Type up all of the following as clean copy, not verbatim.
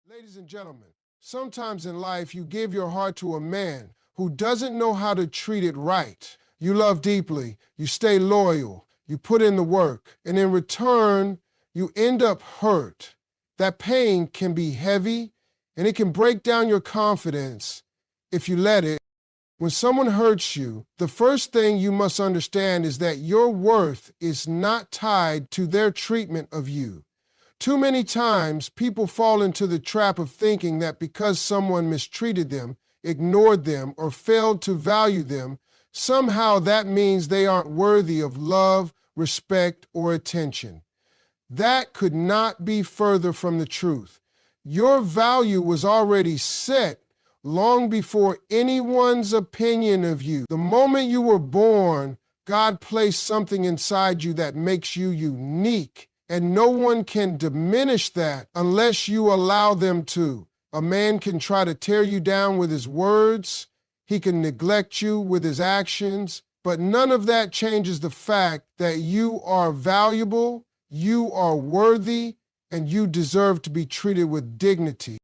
Ladies and gentlemen, sometimes in life you give your heart to a man who doesn't know how to treat it right. You love deeply, you stay loyal, you put in the work, and in return, you end up hurt. That pain can be heavy, and it can break down your confidence if you let it. When someone hurts you, the first thing you must understand is that your worth is not tied to their treatment of you. Too many times, people fall into the trap of thinking that because someone mistreated them, ignored them, or failed to value them, somehow that means they aren't worthy of love, respect, or attention. That could not be further from the truth. Your value was already set long before anyone's opinion of you. The moment you were born, God placed something inside you that makes you unique. And no one can diminish that unless you allow them to. A man can try to tear you down with his words. He can neglect you with his actions. But none of that changes the fact that you are valuable, you are worthy, and you deserve to be treated with dignity.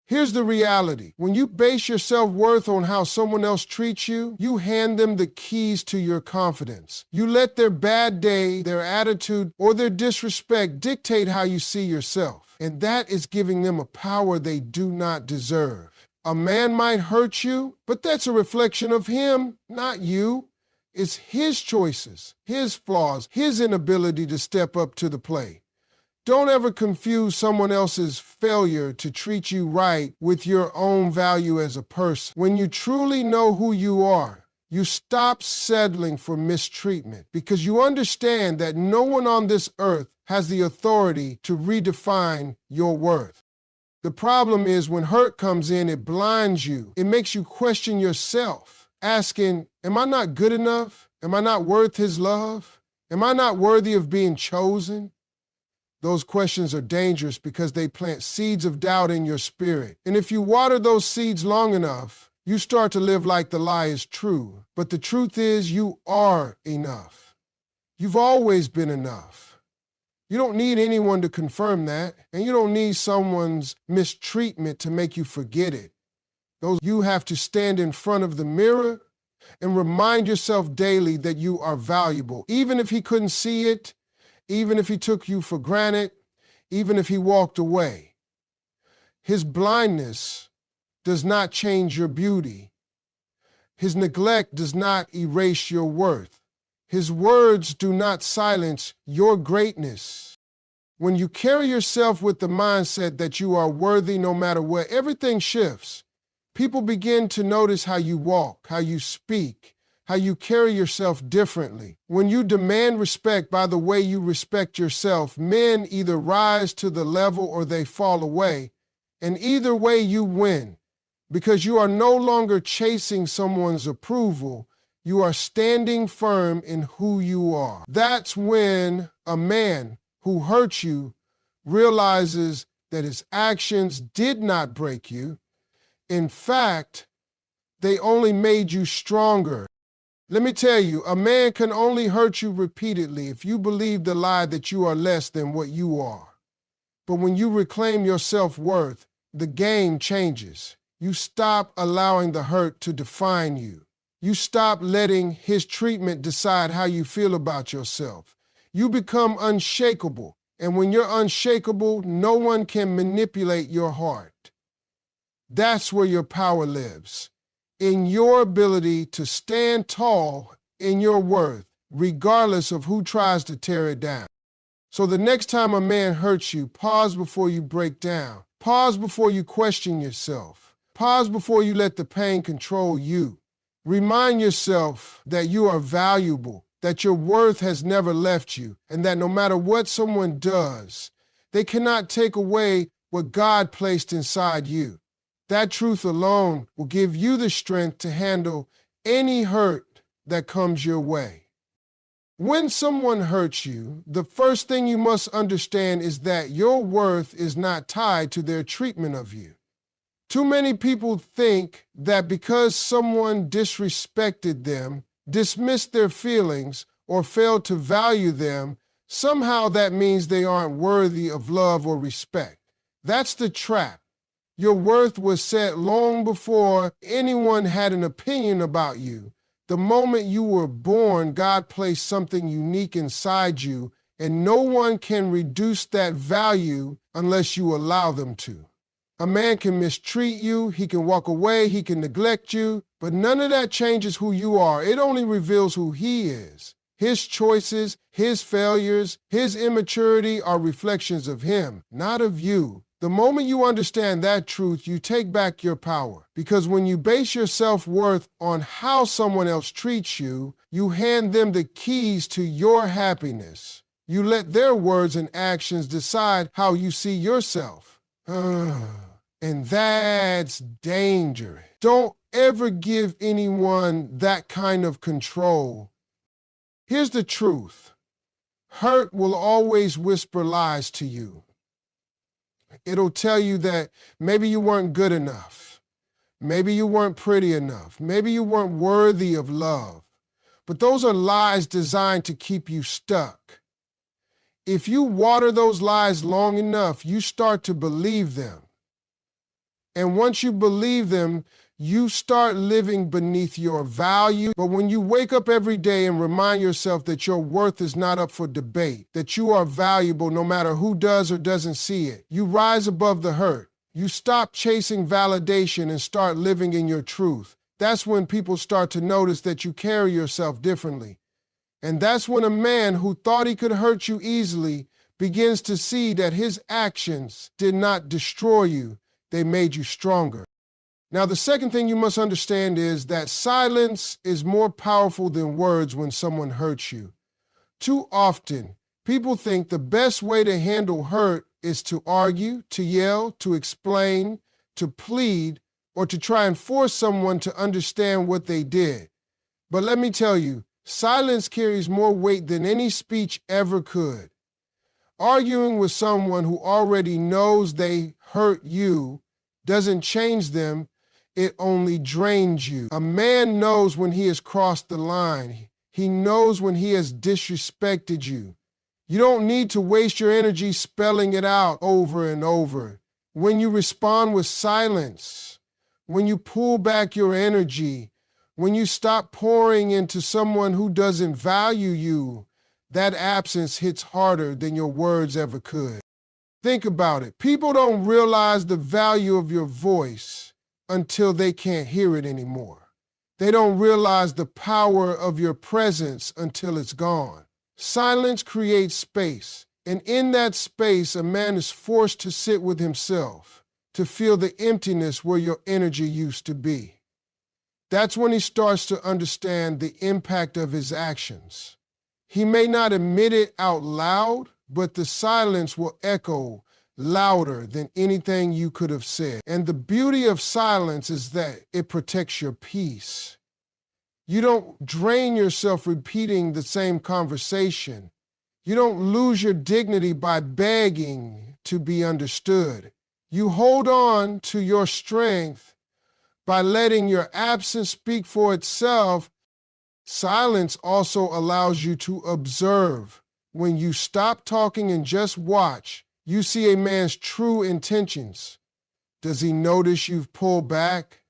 Here's the reality. When you base your self-worth on how someone else treats you, you hand them the keys to your confidence. You let their bad day, their attitude, or their disrespect dictate how you see yourself. And that is giving them a power they do not deserve. A man might hurt you, but that's a reflection of him, not you. It's his choices, his flaws, his inability to step up to the plate. Don't ever confuse someone else's failure to treat you right with your own value as a person. When you truly know who you are, you stop settling for mistreatment because you understand that no one on this earth has the authority to redefine your worth. The problem is when hurt comes in, it blinds you. It makes you question yourself, asking, am I not good enough? Am I not worth his love? Am I not worthy of being chosen? Those questions are dangerous because they plant seeds of doubt in your spirit. And if you water those seeds long enough, you start to live like the lie is true. But the truth is you are enough. You've always been enough. You don't need anyone to confirm that, and you don't need someone's mistreatment to make you forget it. You have to stand in front of the mirror and remind yourself daily that you are valuable. Even if he couldn't see it, even if he took you for granted, even if he walked away. His blindness does not change your beauty. His neglect does not erase your worth. His words do not silence your greatness. When you carry yourself with the mindset that you are worthy no matter what, everything shifts. People begin to notice how you walk, how you speak, how you carry yourself differently. When you demand respect by the way you respect yourself, men either rise to the level or they fall away. And either way you win, because you are no longer chasing someone's approval. You are standing firm in who you are. That's when a man who hurt you realizes that his actions did not break you. In fact, they only made you stronger. Let me tell you, a man can only hurt you repeatedly if you believe the lie that you are less than what you are. But when you reclaim your self-worth, the game changes. You stop allowing the hurt to define you. You stop letting his treatment decide how you feel about yourself. You become unshakable. And when you're unshakable, no one can manipulate your heart. That's where your power lives. In your ability to stand tall in your worth, regardless of who tries to tear it down. So the next time a man hurts you, pause before you break down. Pause before you question yourself. Pause before you let the pain control you. Remind yourself that you are valuable, that your worth has never left you, and that no matter what someone does, they cannot take away what God placed inside you. That truth alone will give you the strength to handle any hurt that comes your way. When someone hurts you, the first thing you must understand is that your worth is not tied to their treatment of you. Too many people think that because someone disrespected them, dismissed their feelings, or failed to value them, somehow that means they aren't worthy of love or respect. That's the trap. Your worth was set long before anyone had an opinion about you. The moment you were born, God placed something unique inside you, and no one can reduce that value unless you allow them to. A man can mistreat you, he can walk away, he can neglect you, but none of that changes who you are. It only reveals who he is. His choices, his failures, his immaturity are reflections of him, not of you. The moment you understand that truth, you take back your power. Because when you base your self-worth on how someone else treats you, you hand them the keys to your happiness. You let their words and actions decide how you see yourself. And that's dangerous. Don't ever give anyone that kind of control. Here's the truth. Hurt will always whisper lies to you. It'll tell you that maybe you weren't good enough. Maybe you weren't pretty enough. Maybe you weren't worthy of love. But those are lies designed to keep you stuck. If you water those lies long enough, you start to believe them. And once you believe them, you start living beneath your value. But when you wake up every day and remind yourself that your worth is not up for debate, that you are valuable no matter who does or doesn't see it, you rise above the hurt. You stop chasing validation and start living in your truth. That's when people start to notice that you carry yourself differently. And that's when a man who thought he could hurt you easily begins to see that his actions did not destroy you. They made you stronger. Now, the second thing you must understand is that silence is more powerful than words when someone hurts you. Too often, people think the best way to handle hurt is to argue, to yell, to explain, to plead, or to try and force someone to understand what they did. But let me tell you, silence carries more weight than any speech ever could. Arguing with someone who already knows they hurt you doesn't change them, it only drains you. A man knows when he has crossed the line. He knows when he has disrespected you. You don't need to waste your energy spelling it out over and over. When you respond with silence, when you pull back your energy, when you stop pouring into someone who doesn't value you, that absence hits harder than your words ever could. Think about it. People don't realize the value of your voice until they can't hear it anymore. They don't realize the power of your presence until it's gone. Silence creates space, and in that space, a man is forced to sit with himself, to feel the emptiness where your energy used to be. That's when he starts to understand the impact of his actions. He may not admit it out loud, but the silence will echo louder than anything you could have said. And the beauty of silence is that it protects your peace. You don't drain yourself repeating the same conversation. You don't lose your dignity by begging to be understood. You hold on to your strength by letting your absence speak for itself. Silence also allows you to observe. When you stop talking and just watch, you see a man's true intentions. Does he notice you've pulled back?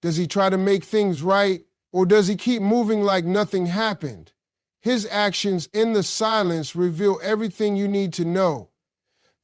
Does he try to make things right? Or does he keep moving like nothing happened? His actions in the silence reveal everything you need to know.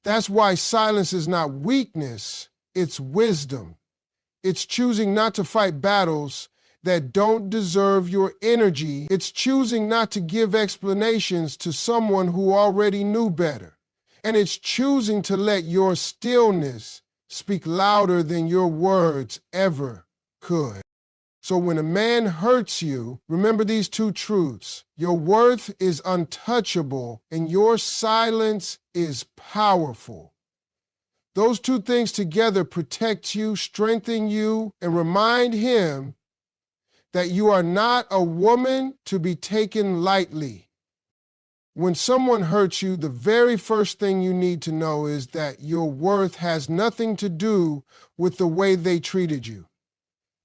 That's why silence is not weakness, it's wisdom. It's choosing not to fight battles that don't deserve your energy. It's choosing not to give explanations to someone who already knew better. And it's choosing to let your stillness speak louder than your words ever could. So when a man hurts you, remember these two truths. Your worth is untouchable and your silence is powerful. Those two things together protect you, strengthen you, and remind him that you are not a woman to be taken lightly. When someone hurts you, the very first thing you need to know is that your worth has nothing to do with the way they treated you.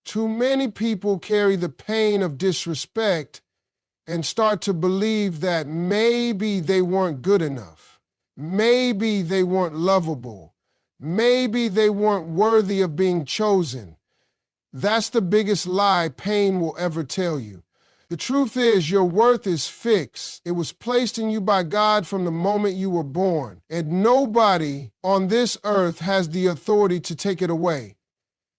Too many people carry the pain of disrespect and start to believe that maybe they weren't good enough. Maybe they weren't lovable. Maybe they weren't worthy of being chosen. That's the biggest lie pain will ever tell you. The truth is, your worth is fixed. It was placed in you by God from the moment you were born, and nobody on this earth has the authority to take it away.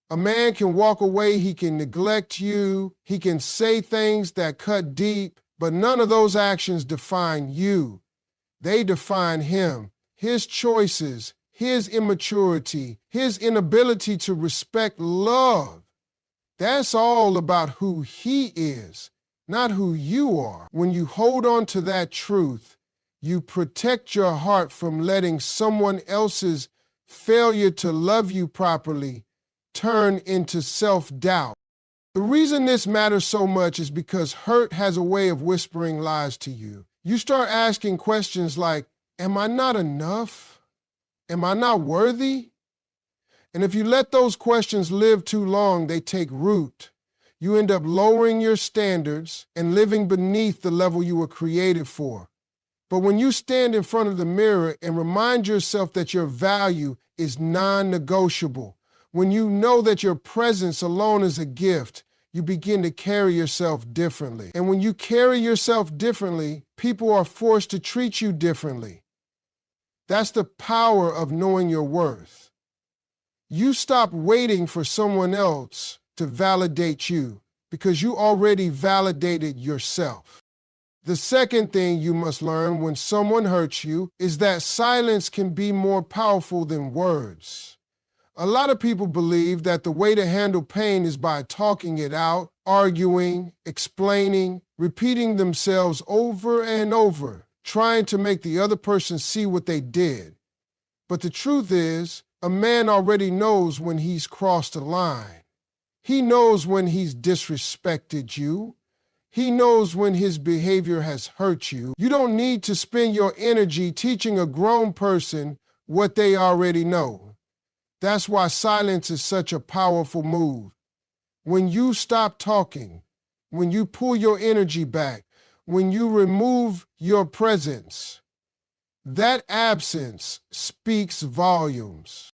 A man can walk away, he can neglect you, he can say things that cut deep, but none of those actions define you. They define him, his choices, his immaturity, his inability to respect love. That's all about who he is, not who you are. When you hold on to that truth, you protect your heart from letting someone else's failure to love you properly turn into self-doubt. The reason this matters so much is because hurt has a way of whispering lies to you. You start asking questions like, am I not enough? Am I not worthy? And if you let those questions live too long, they take root. You end up lowering your standards and living beneath the level you were created for. But when you stand in front of the mirror and remind yourself that your value is non-negotiable, when you know that your presence alone is a gift, you begin to carry yourself differently. And when you carry yourself differently, people are forced to treat you differently. That's the power of knowing your worth. You stop waiting for someone else to validate you because you already validated yourself. The second thing you must learn when someone hurts you is that silence can be more powerful than words. A lot of people believe that the way to handle pain is by talking it out, arguing, explaining, repeating themselves over and over, trying to make the other person see what they did. But the truth is, a man already knows when he's crossed a line. He knows when he's disrespected you. He knows when his behavior has hurt you. You don't need to spend your energy teaching a grown person what they already know. That's why silence is such a powerful move. When you stop talking, when you pull your energy back, when you remove your presence, that absence speaks volumes.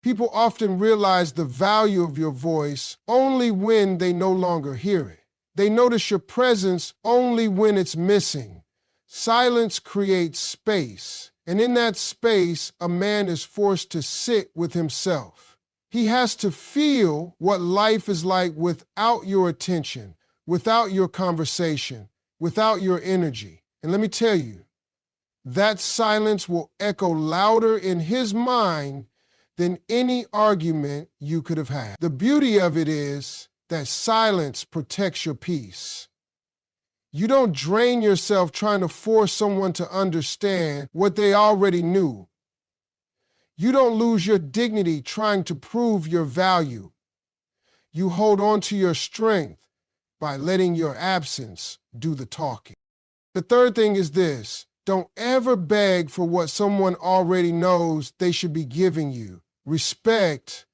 People often realize the value of your voice only when they no longer hear it. They notice your presence only when it's missing. Silence creates space. And in that space, a man is forced to sit with himself. He has to feel what life is like without your attention, without your conversation, without your energy. And let me tell you, that silence will echo louder in his mind than any argument you could have had. The beauty of it is that silence protects your peace. You don't drain yourself trying to force someone to understand what they already knew. You don't lose your dignity trying to prove your value. You hold on to your strength by letting your absence do the talking. The third thing is this: don't ever beg for what someone already knows they should be giving you. Respect,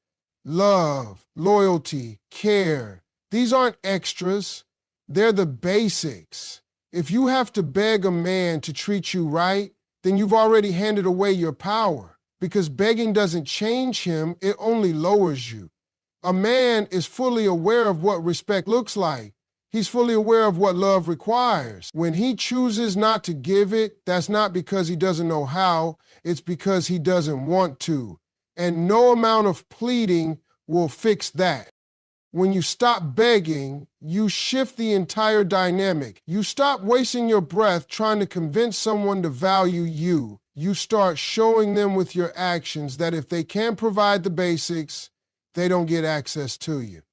love, loyalty, care. These aren't extras. They're the basics. If you have to beg a man to treat you right, then you've already handed away your power. Because begging doesn't change him, it only lowers you. A man is fully aware of what respect looks like. He's fully aware of what love requires. When he chooses not to give it, that's not because he doesn't know how, it's because he doesn't want to. And no amount of pleading will fix that. When you stop begging, you shift the entire dynamic. You stop wasting your breath trying to convince someone to value you. You start showing them with your actions that if they can't provide the basics, they don't get access to you.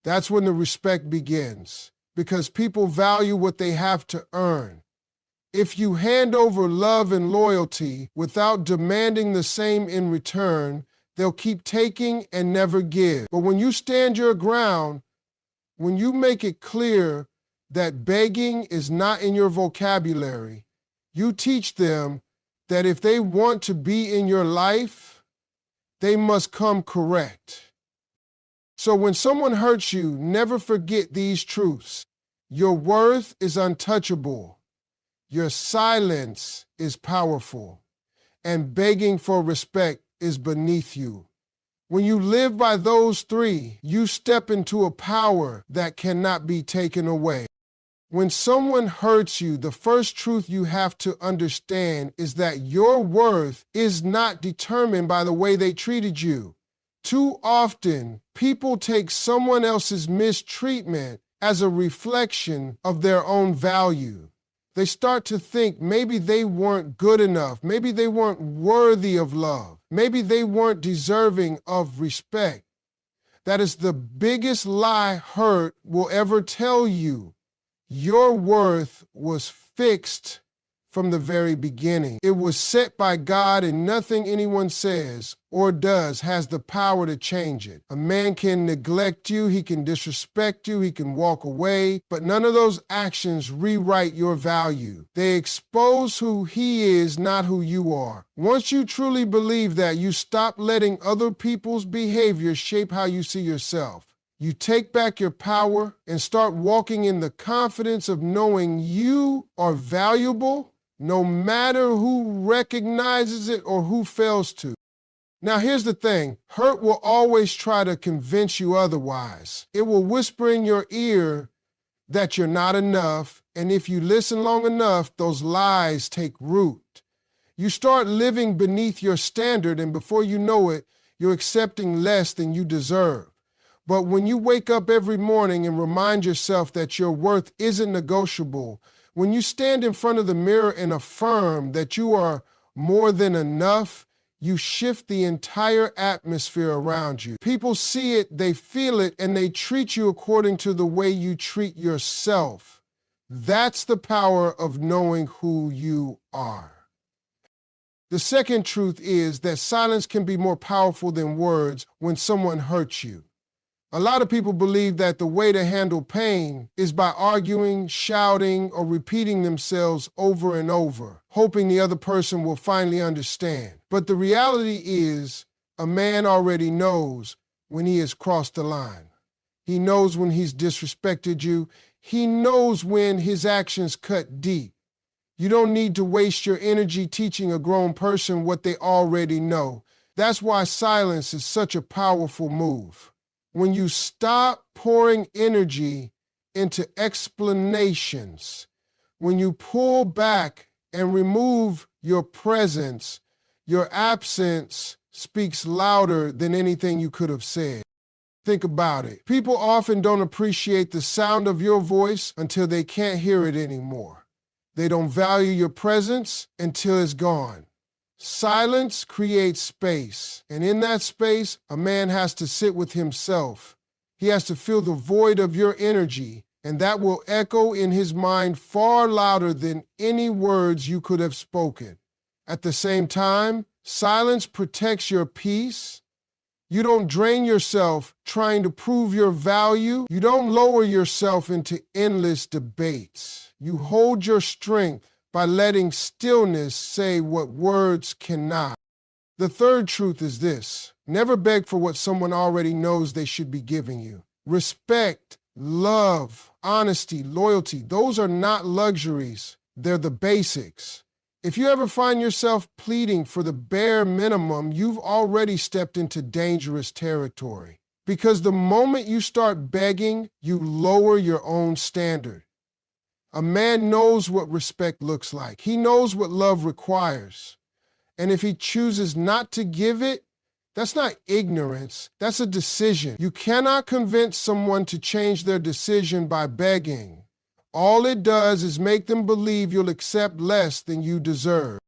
That's when the respect begins, because people value what they have to earn. If you hand over love and loyalty without demanding the same in return, they'll keep taking and never give. But when you stand your ground, when you make it clear that begging is not in your vocabulary, you teach them that if they want to be in your life, they must come correct. So when someone hurts you, never forget these truths. Your worth is untouchable. Your silence is powerful. And begging for respect is beneath you. When you live by those three, you step into a power that cannot be taken away. When someone hurts you, the first truth you have to understand is that your worth is not determined by the way they treated you. Too often, people take someone else's mistreatment as a reflection of their own value. They start to think maybe they weren't good enough, maybe they weren't worthy of love, maybe they weren't deserving of respect. That is the biggest lie hurt will ever tell you. Your worth was fixed from the very beginning. It was set by God, and nothing anyone says or does has the power to change it. A man can neglect you, he can disrespect you, he can walk away, but none of those actions rewrite your value. They expose who he is, not who you are. Once you truly believe that, you stop letting other people's behavior shape how you see yourself. You take back your power and start walking in the confidence of knowing you are valuable, no matter who recognizes it or who fails to. Now, here's the thing. Hurt will always try to convince you otherwise. It will whisper in your ear that you're not enough, and if you listen long enough, those lies take root. You start living beneath your standard, and before you know it, you're accepting less than you deserve. But when you wake up every morning and remind yourself that your worth isn't negotiable, when you stand in front of the mirror and affirm that you are more than enough, you shift the entire atmosphere around you. People see it, they feel it, and they treat you according to the way you treat yourself. That's the power of knowing who you are. The second truth is that silence can be more powerful than words when someone hurts you. A lot of people believe that the way to handle pain is by arguing, shouting, or repeating themselves over and over, hoping the other person will finally understand. But the reality is, a man already knows when he has crossed the line. He knows when he's disrespected you. He knows when his actions cut deep. You don't need to waste your energy teaching a grown person what they already know. That's why silence is such a powerful move. When you stop pouring energy into explanations, when you pull back and remove your presence, your absence speaks louder than anything you could have said. Think about it. People often don't appreciate the sound of your voice until they can't hear it anymore. They don't value your presence until it's gone. Silence creates space, and in that space, a man has to sit with himself. He has to feel the void of your energy, and that will echo in his mind far louder than any words you could have spoken. At the same time, silence protects your peace. You don't drain yourself trying to prove your value. You don't lower yourself into endless debates. You hold your strength by letting stillness say what words cannot. The third truth is this: never beg for what someone already knows they should be giving you. Respect, love, honesty, loyalty, those are not luxuries. They're the basics. If you ever find yourself pleading for the bare minimum, you've already stepped into dangerous territory. Because the moment you start begging, you lower your own standard. A man knows what respect looks like. He knows what love requires. And if he chooses not to give it, that's not ignorance, that's a decision. You cannot convince someone to change their decision by begging. All it does is make them believe you'll accept less than you deserve.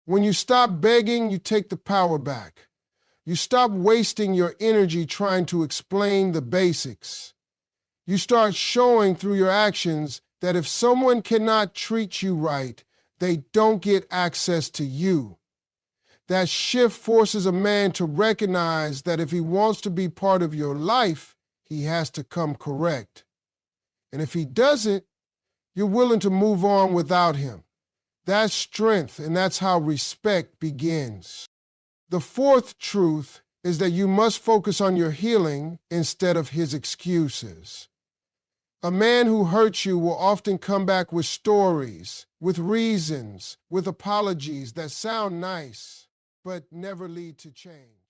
When you stop begging, you take the power back. You stop wasting your energy trying to explain the basics. You start showing through your actions that if someone cannot treat you right, they don't get access to you. That shift forces a man to recognize that if he wants to be part of your life, he has to come correct. And if he doesn't, you're willing to move on without him. That's strength, and that's how respect begins. The fourth truth is that you must focus on your healing instead of his excuses. A man who hurts you will often come back with stories, with reasons, with apologies that sound nice. but never lead to change.